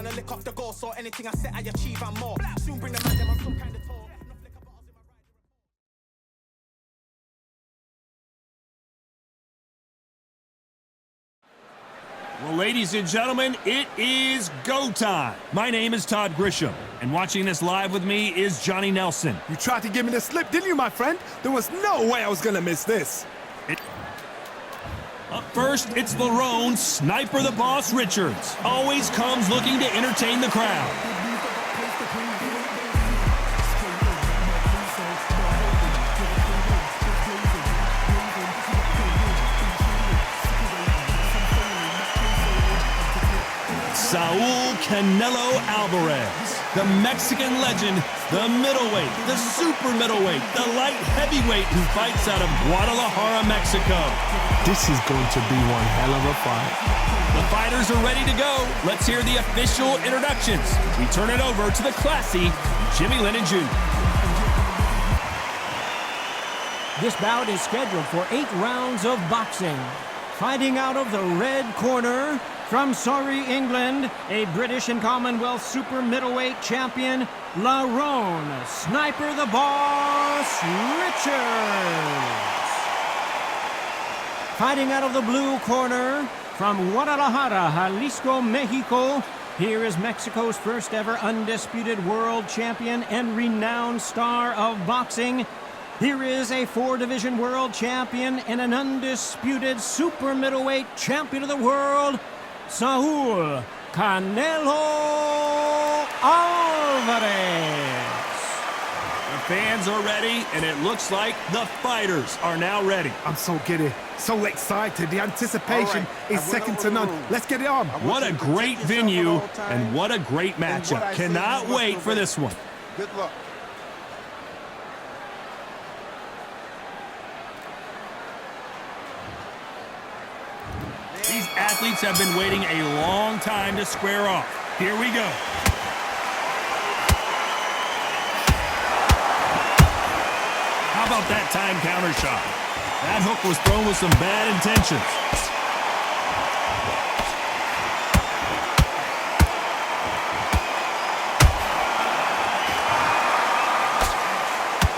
wanna lick off the goal, so anything I set I achieve and more. Soon bring the man them on some kind of tour. Well, ladies and gentlemen, it is go time. My name is Todd Grisham, and watching this live with me is Johnny Nelson. You tried to give me the slip, didn't you, my friend? There was no way I was gonna miss this. Up first, it's Lerrone, Sniper the Boss Richards. Always comes looking to entertain the crowd. Saul Canelo Álvarez, the Mexican legend, the middleweight, the super middleweight, the light heavyweight who fights out of Guadalajara, Mexico. This is going to be one hell of a fight. The fighters are ready to go. Let's hear the official introductions. We turn it over to the classy Jimmy Lennon Jr. This bout is scheduled for 8 rounds of boxing. Fighting out of the red corner, from Surrey, England, a British and Commonwealth super middleweight champion, Lerrone, Sniper the Boss Richards. Fighting out of the blue corner, from Guadalajara, Jalisco, Mexico, here is Mexico's first ever undisputed world champion and renowned star of boxing. Here is a 4-division world champion and an undisputed super middleweight champion of the world, Saul Canelo Álvarez. The fans are ready, and it looks like the fighters are now ready. I'm so giddy, so excited. The anticipation is second to none. Let's get it on. What a great venue, and what a great matchup. Cannot wait for this one. Good luck. These athletes have been waiting a long time to square off. Here we go. How about that time counter shot? That hook was thrown with some bad intentions.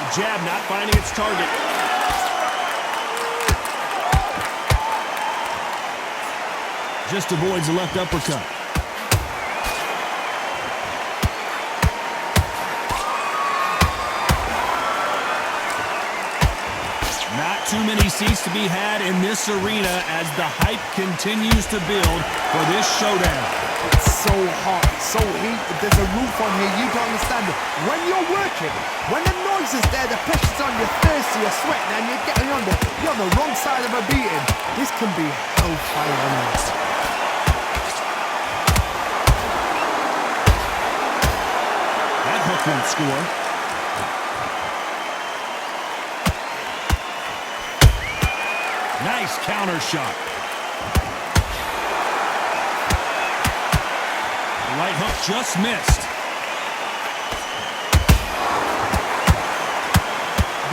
The jab not finding its target. Just avoids the left uppercut. Not too many seats to be had in this arena as the hype continues to build for this showdown. It's so hot, so heat. There's a roof on here. You don't understand it. When you're working, when the noise is there, the pressure's on, you're thirsty, you're sweating, and you're getting under. You're on the wrong side of a beating. This can be hellfire on us. Won't score. Nice counter shot. The right hook just missed.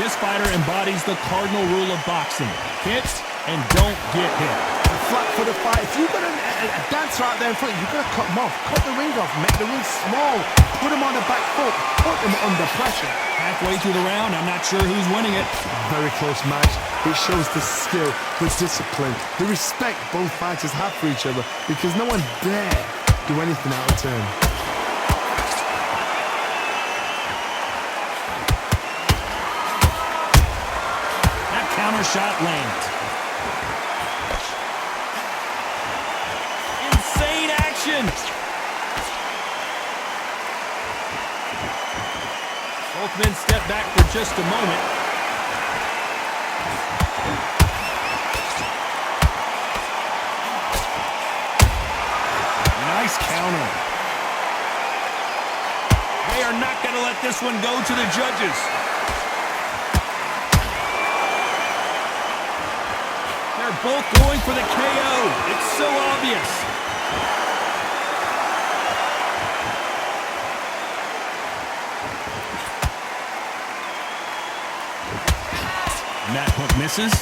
This fighter embodies the cardinal rule of boxing. Hit and don't get hit. Flat for the fight. If you've got a dancer out there in front, you've got to cut them off. Cut the ring off. Make the ring small. Put them on the back foot. Put them under pressure. Halfway through the round, I'm not sure who's winning it. Very close match. It shows the skill, the discipline, the respect both fighters have for each other, because no one dare do anything out of turn. That counter shot lands. Insane action! Both men step back for just a moment. Nice counter. They are not going to let this one go to the judges. They're both going for the KO. It's so obvious. And that hook misses.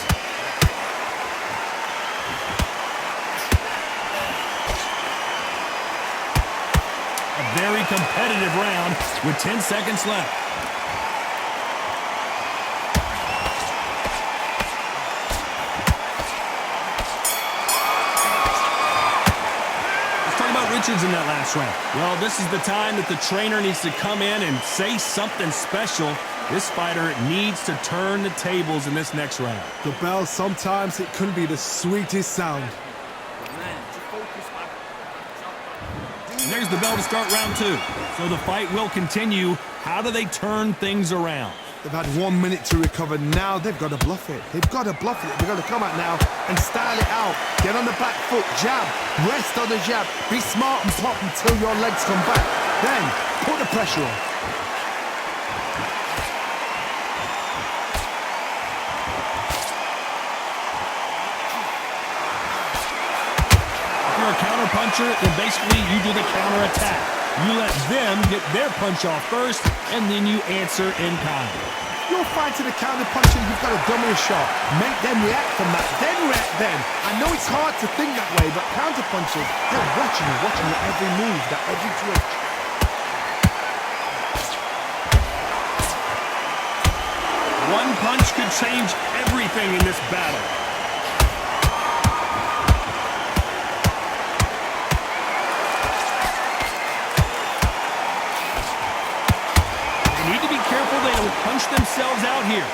A very competitive round with 10 seconds left. Let's talk about Richards in that last round. Well, this is the time that the trainer needs to come in and say something special. This fighter needs to turn the tables in this next round. The bell, sometimes it can be the sweetest sound. And there's the bell to start round two. So the fight will continue. How do they turn things around? They've had 1 minute to recover. Now they've got to bluff it. They've got to bluff it. They've got to come out now and style it out. Get on the back foot, jab, rest on the jab. Be smart and pop until your legs come back. Then put the pressure on. A counter puncher, then basically you do the counter attack. You let them get their punch off first, and then you answer in kind. You're fighting a counter puncher, you've got to dummy a shot. Make them react from that, then react then. I know it's hard to think that way, but counter punchers, they're watching your every move, that every twitch. One punch could change everything in this battle. They don't punch themselves out here.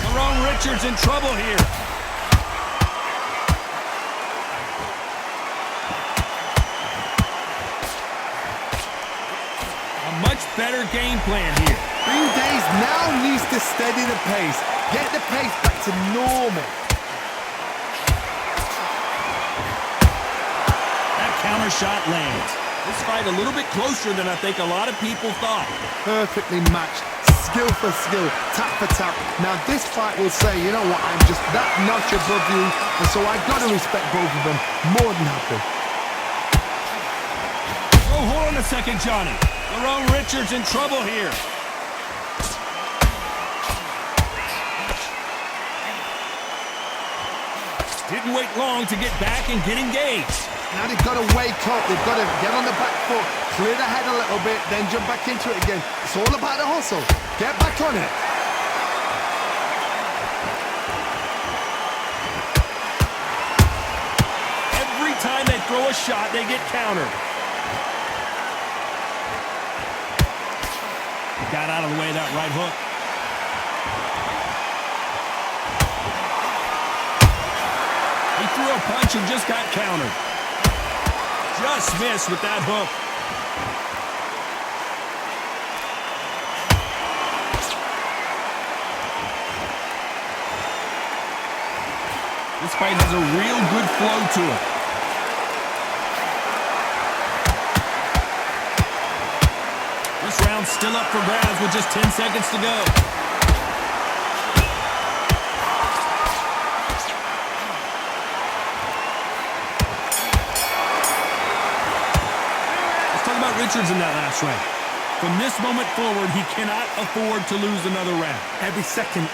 Lerrone Richards in trouble here. A much better game plan here. Green Days now needs to steady the pace. Get the pace back to normal. That counter shot lands. This fight a little bit closer than I think a lot of people thought. Perfectly matched, skill for skill, tap for tap. Now this fight will say, you know what, I'm just that notch above you, and so I've got to respect both of them. More than happy. Oh, hold on a second, Johnny. Lerrone Richards in trouble here. Didn't wait long to get back and get engaged. Now they've got to wake up, they've got to get on the back foot, clear the head a little bit, then jump back into it again. It's all about the hustle. Get back on it. Every time they throw a shot, they get countered. Got out of the way of that right hook. He threw a punch and just got countered. Just missed with that hook. This fight has a real good flow to it. This round's still up for grabs with just 10 seconds to go. Richards in that last round. From this moment forward, he cannot afford to lose another round. Every second,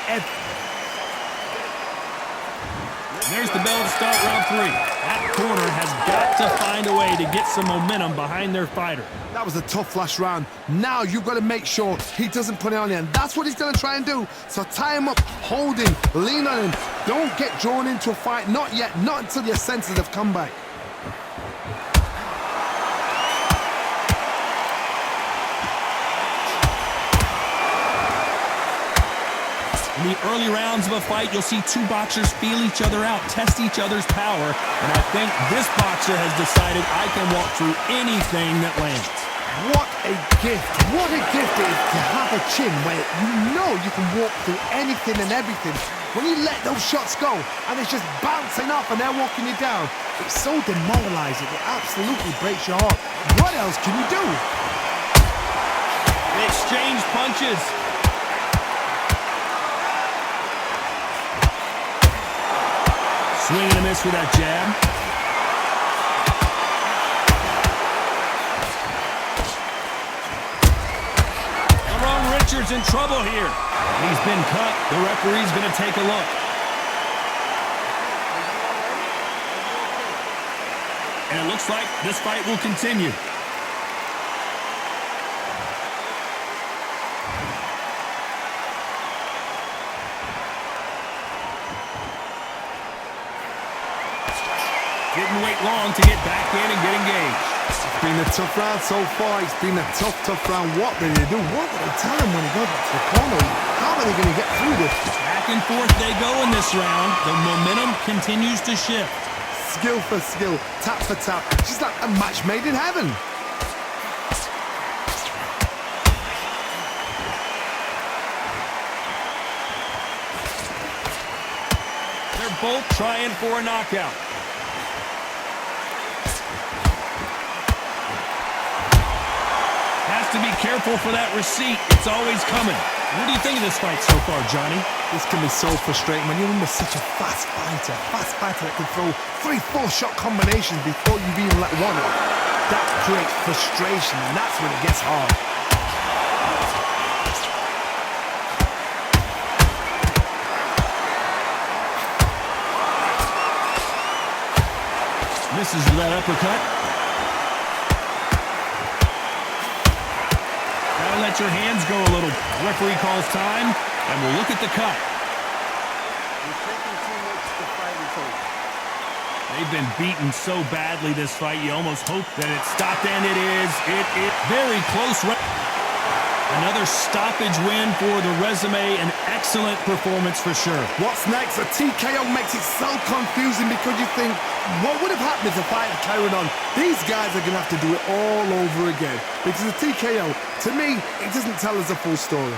There's the bell to start round three. That corner has got to find a way to get some momentum behind their fighter. That was a tough last round. Now you've got to make sure he doesn't put it on you, and that's what he's going to try and do. So tie him up, hold him, lean on him. Don't get drawn into a fight. Not yet, not until your senses have come back. In the early rounds of a fight, you'll see two boxers feel each other out, test each other's power, and I think this boxer has decided I can walk through anything that lands. What a gift. What a gift it is to have a chin where you know you can walk through anything and everything. When you let those shots go and it's just bouncing off and they're walking you down, it's so demoralizing. It absolutely breaks your heart. What else can you do? They exchange punches. Swing and a miss with that jab. Lerrone Richards in trouble here. He's been cut. The referee's going to take a look. and it looks like this fight will continue. Didn't wait long to get back in and get engaged. It's been a tough round so far. It's been a tough round. What did he do? What did they tell him when he got back to the corner? How are they going to get through this? Back and forth they go in this round. The momentum continues to shift. Skill for skill, tap for tap. Just like a match made in heaven. They're both trying for a knockout. Has to be careful for that receipt. It's always coming. What do you think of this fight so far, Johnny? This can be so frustrating when you're under such a fast fighter that can throw 3-4 shot combinations before you've even let one off. That creates frustration, and that's when it gets hard. Misses with that uppercut. Gotta let your hands go a little. Referee calls time, and we'll look at the cut. They've been beaten so badly this fight, you almost hope that it's stopped, and it is. It very close. Another stoppage win for the resume, an excellent performance for sure. What's next? A TKO makes it so confusing because you think, what would have happened if the fight had carried on? These guys are going to have to do it all over again. Because a TKO, to me, it doesn't tell us the full story.